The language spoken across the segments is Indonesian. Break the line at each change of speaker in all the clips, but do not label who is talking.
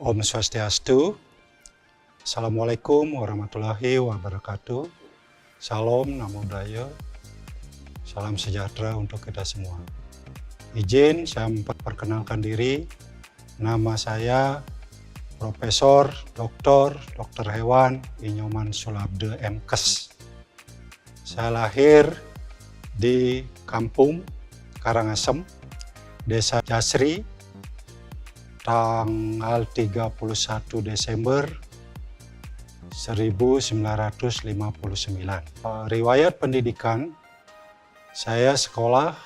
Om Swastiastu. Assalamualaikum warahmatullahi wabarakatuh. Salam, Namo Buddhaya. Salam sejahtera untuk kita semua. Izin saya memperkenalkan diri. Nama saya Profesor Dr. Hewan Inyoman Sulabde MKes. Saya lahir di Kampung Karangasem, Desa Jasri, tanggal 31 Desember 1959. Riwayat pendidikan, saya sekolah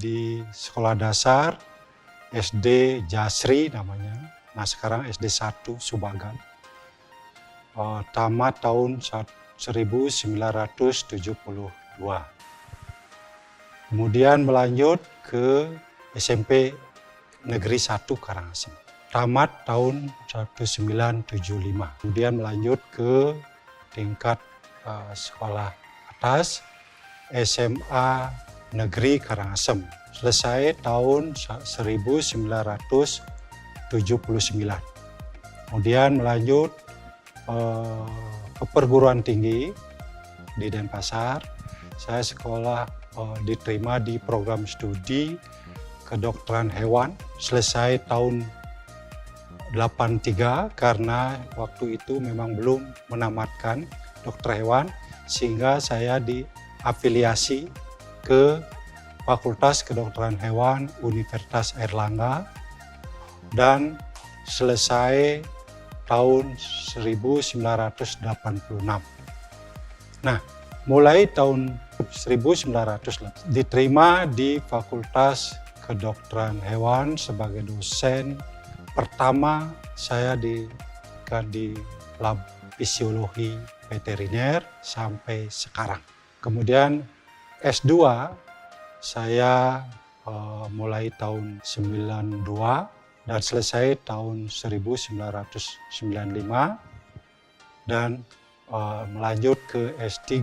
di sekolah dasar SD Jasri namanya, nah sekarang SD 1 Subagan. Tamat tahun 1972. Kemudian melanjut ke SMP Negeri 1 Karangasem. Tamat tahun 1975. Kemudian melanjut ke tingkat sekolah atas SMA Negeri Karangasem. Selesai tahun 1979. Kemudian melanjut ke perguruan tinggi di Denpasar. Saya sekolah diterima di program studi kedokteran hewan. Selesai tahun 83 karena waktu itu memang belum menamatkan dokter hewan, sehingga saya diafiliasi ke Fakultas Kedokteran Hewan Universitas Airlangga dan selesai tahun 1986. Nah, mulai tahun 1900 diterima di Fakultas Kedokteran Hewan sebagai dosen. Pertama saya di lab fisiologi veteriner sampai sekarang. Kemudian S2 saya mulai tahun 92 dan selesai tahun 1995 dan melanjut ke S3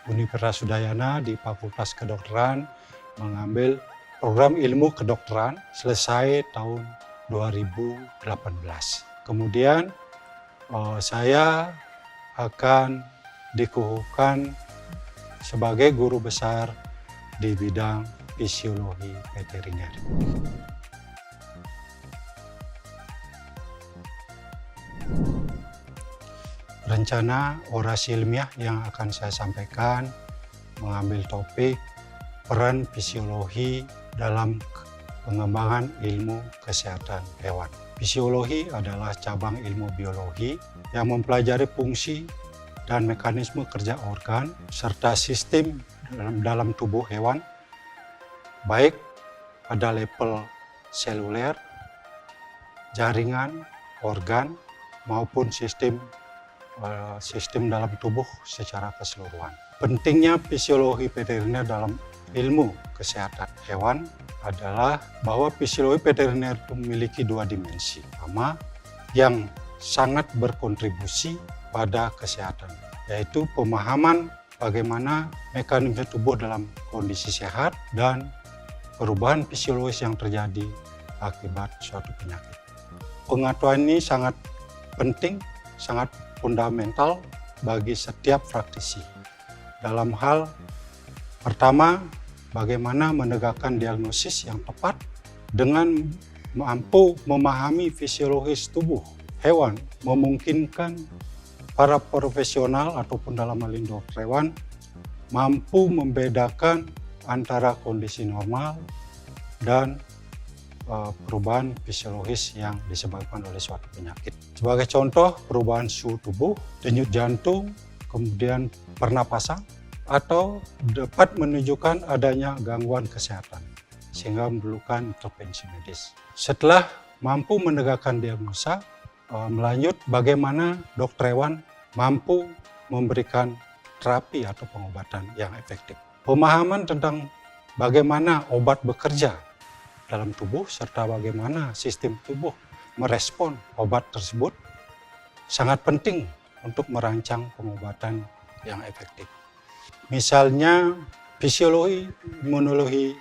Universitas Udayana di Fakultas Kedokteran, mengambil program ilmu kedokteran, selesai tahun 2018. Kemudian saya akan dikukuhkan sebagai guru besar di bidang fisiologi veteriner. Rencana orasi ilmiah yang akan saya sampaikan mengambil topik peran fisiologi dalam pengembangan ilmu kesehatan hewan. Fisiologi adalah cabang ilmu biologi yang mempelajari fungsi dan mekanisme kerja organ serta sistem dalam tubuh hewan, baik pada level seluler, jaringan, organ, maupun sistem dalam tubuh secara keseluruhan. Pentingnya fisiologi veteriner dalam ilmu kesehatan hewan adalah bahwa fisiologi veteriner memiliki dua dimensi. Pertama, yang sangat berkontribusi pada kesehatan, yaitu pemahaman bagaimana mekanisme tubuh dalam kondisi sehat dan perubahan fisiologis yang terjadi akibat suatu penyakit. Pengetahuan ini sangat penting, sangat fundamental bagi setiap praktisi. Dalam hal pertama, bagaimana menegakkan diagnosis yang tepat dengan mampu memahami fisiologis tubuh hewan, memungkinkan para profesional ataupun dalam hal ini dokter hewan mampu membedakan antara kondisi normal dan perubahan fisiologis yang disebabkan oleh suatu penyakit. Sebagai contoh, perubahan suhu tubuh, denyut jantung, kemudian pernapasan, atau dapat menunjukkan adanya gangguan kesehatan sehingga memerlukan intervensi medis. Setelah mampu menegakkan diagnosa, melanjut bagaimana dokter hewan mampu memberikan terapi atau pengobatan yang efektif. Pemahaman tentang bagaimana obat bekerja dalam tubuh serta bagaimana sistem tubuh merespon obat tersebut sangat penting untuk merancang pengobatan yang efektif. Misalnya fisiologi imunologi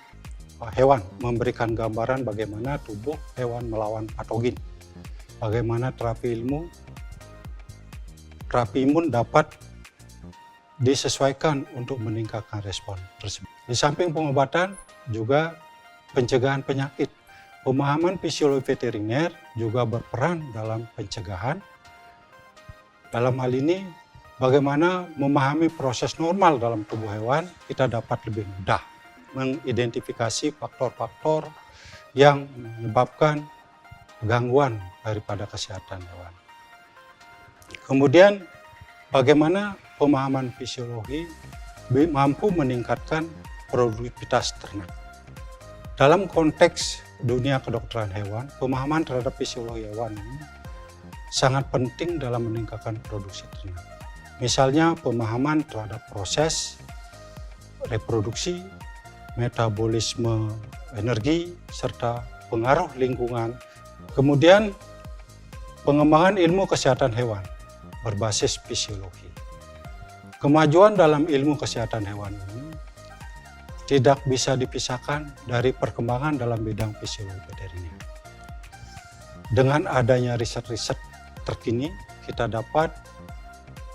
hewan memberikan gambaran bagaimana tubuh hewan melawan patogen. bagaimana terapi imun dapat disesuaikan untuk meningkatkan respon tersebut. Di samping pengobatan, juga pencegahan penyakit. Pemahaman fisiologi veteriner juga berperan dalam pencegahan. Dalam hal ini, bagaimana memahami proses normal dalam tubuh hewan, kita dapat lebih mudah mengidentifikasi faktor-faktor yang menyebabkan gangguan daripada kesehatan hewan. Kemudian, bagaimana pemahaman fisiologi mampu meningkatkan produktivitas ternak. Dalam konteks dunia kedokteran hewan, pemahaman terhadap fisiologi hewan ini sangat penting dalam meningkatkan produksi ternak. Misalnya pemahaman terhadap proses reproduksi, metabolisme energi, serta pengaruh lingkungan. Kemudian pengembangan ilmu kesehatan hewan berbasis fisiologi. Kemajuan dalam ilmu kesehatan hewan ini tidak bisa dipisahkan dari perkembangan dalam bidang fisiologi veteriner. Dengan adanya riset-riset terkini, kita dapat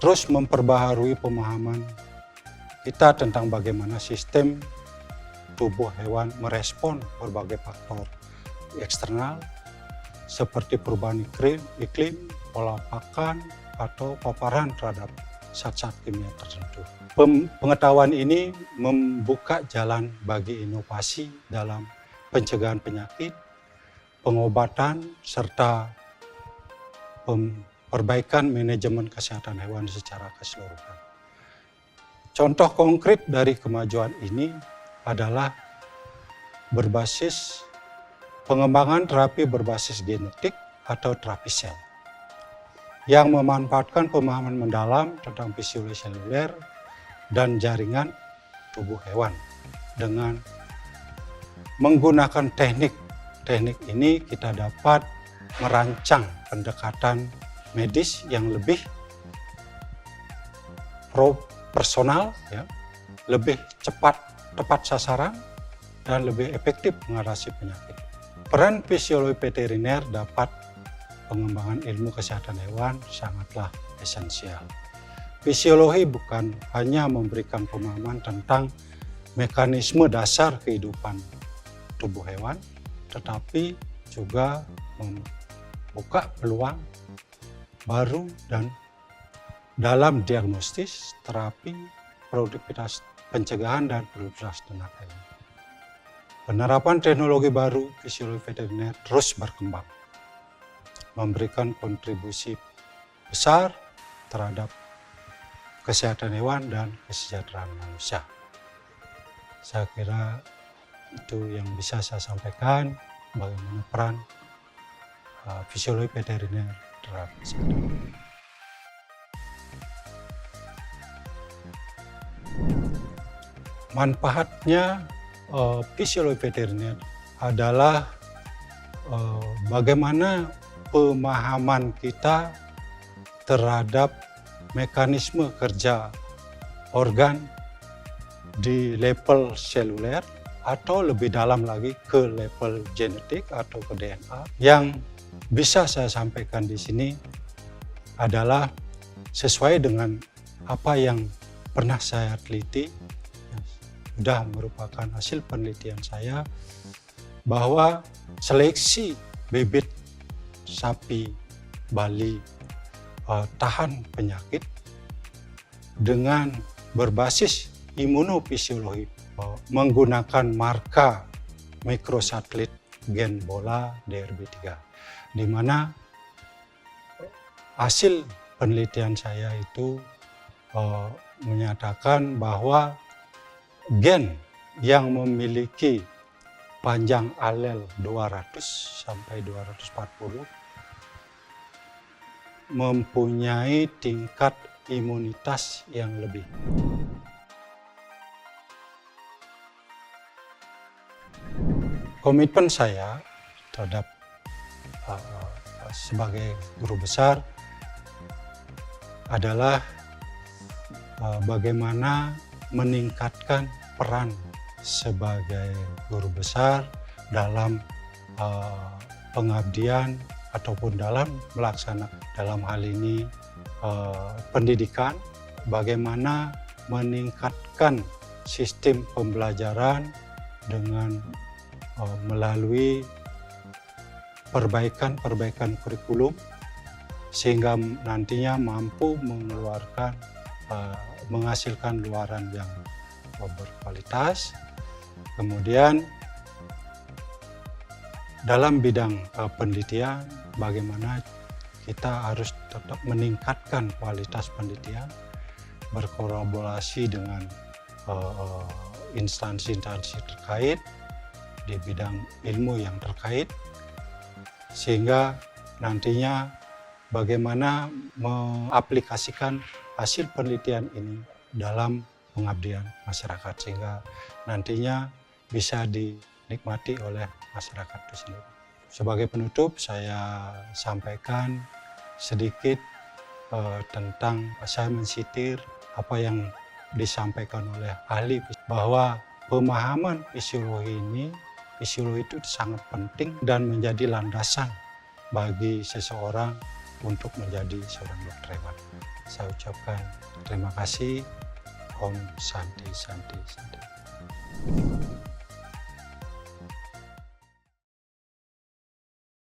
terus memperbaharui pemahaman kita tentang bagaimana sistem tubuh hewan merespon berbagai faktor eksternal seperti perubahan iklim, pola pakan, atau paparan terhadap zat-zat kimia tertentu. Pengetahuan ini membuka jalan bagi inovasi dalam pencegahan penyakit, pengobatan, serta perbaikan manajemen kesehatan hewan secara keseluruhan. Contoh konkret dari kemajuan ini adalah berbasis pengembangan terapi berbasis genetik atau terapi sel, yang memanfaatkan pemahaman mendalam tentang fisiologi seluler dan jaringan tubuh hewan. Dengan menggunakan teknik ini kita dapat merancang pendekatan medis yang lebih personal, ya, lebih cepat, tepat sasaran, dan lebih efektif mengatasi penyakit. Peran fisiologi veteriner dapat pengembangan ilmu kesehatan hewan sangatlah esensial. Fisiologi bukan hanya memberikan pemahaman tentang mekanisme dasar kehidupan tubuh hewan, tetapi juga membuka peluang baru dan dalam diagnostis, terapi, produktivitas pencegahan, dan produktivitas ternak hewan. Penerapan teknologi baru fisiologi veteriner terus berkembang, memberikan kontribusi besar terhadap kesehatan hewan dan kesejahteraan manusia. Saya kira itu yang bisa saya sampaikan, bagaimana peran fisiologi veteriner terhadap kesehatan. Manfaatnya fisiologi veteriner adalah bagaimana pemahaman kita terhadap mekanisme kerja organ di level seluler atau lebih dalam lagi ke level genetik atau ke DNA. Yang bisa saya sampaikan di sini adalah sesuai dengan apa yang pernah saya teliti, sudah merupakan hasil penelitian saya, bahwa seleksi bibit sapi Bali tahan penyakit dengan berbasis imunofisiologi menggunakan marka mikrosatelit gen bola DRB3, di mana hasil penelitian saya itu menyatakan bahwa gen yang memiliki panjang alel 200 sampai 240 mempunyai tingkat imunitas yang lebih. Komitmen saya terhadap sebagai guru besar adalah bagaimana meningkatkan peran sebagai guru besar dalam pengabdian ataupun dalam melaksanakan dalam hal ini pendidikan, bagaimana meningkatkan sistem pembelajaran dengan melalui perbaikan kurikulum sehingga nantinya mampu mengeluarkan menghasilkan luaran yang berkualitas. Kemudian dalam bidang penelitian, bagaimana kita harus tetap meningkatkan kualitas penelitian, berkolaborasi dengan instansi-instansi terkait di bidang ilmu yang terkait, sehingga nantinya bagaimana mengaplikasikan hasil penelitian ini dalam pengabdian masyarakat sehingga nantinya bisa dinikmati oleh masyarakat itu sendiri. Sebagai penutup, saya sampaikan sedikit tentang saya mensitir apa yang disampaikan oleh ahli bahwa pemahaman fisiologi itu sangat penting dan menjadi landasan bagi seseorang untuk menjadi seorang dokter hewan. Saya ucapkan terima kasih. Om Santi Santi Santi.